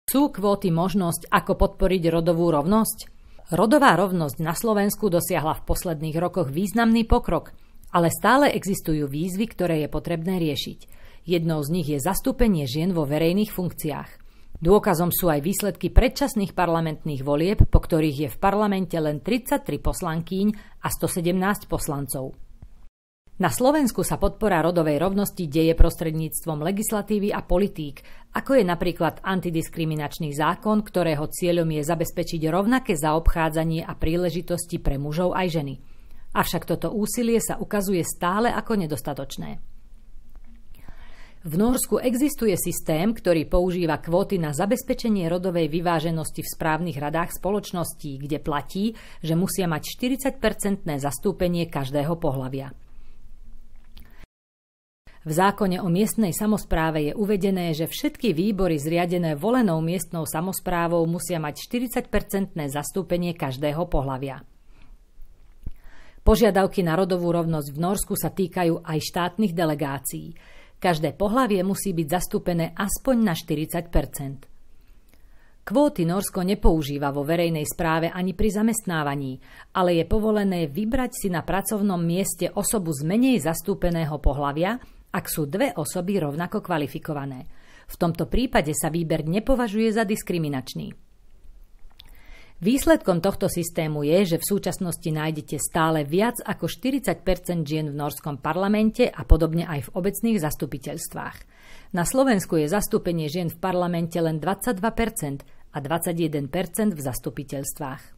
Sú kvóty možnosť, ako podporiť rodovú rovnosť? Rodová rovnosť na Slovensku dosiahla v posledných rokoch významný pokrok, ale stále existujú výzvy, ktoré je potrebné riešiť. Jednou z nich je zastúpenie žien vo verejných funkciách. Dôkazom sú aj výsledky predčasných parlamentných volieb, po ktorých je v parlamente len 33 poslankýň a 117 poslancov. Na Slovensku sa podpora rodovej rovnosti deje prostredníctvom legislatívy a politík, ako je napríklad antidiskriminačný zákon, ktorého cieľom je zabezpečiť rovnaké zaobchádzanie a príležitosti pre mužov aj ženy. Avšak toto úsilie sa ukazuje stále ako nedostatočné. V Nórsku existuje systém, ktorý používa kvóty na zabezpečenie rodovej vyváženosti v správnych radách spoločností, kde platí, že musia mať 40% zastúpenie každého pohlavia. V zákone o miestnej samospráve je uvedené, že všetky výbory zriadené volenou miestnou samosprávou musia mať 40% zastúpenie každého pohlavia. Požiadavky na rodovú rovnosť v Nórsku sa týkajú aj štátnych delegácií. Každé pohlavie musí byť zastúpené aspoň na 40%. Kvóty Nórsko nepoužíva vo verejnej správe ani pri zamestnávaní, ale je povolené vybrať si na pracovnom mieste osobu z menej zastúpeného pohlavia, ak sú dve osoby rovnako kvalifikované. V tomto prípade sa výber nepovažuje za diskriminačný. Výsledkom tohto systému je, že v súčasnosti nájdete stále viac ako 40% žien v nórskom parlamente a podobne aj v obecných zastupiteľstvách. Na Slovensku je zastúpenie žien v parlamente len 22% a 21% v zastupiteľstvách.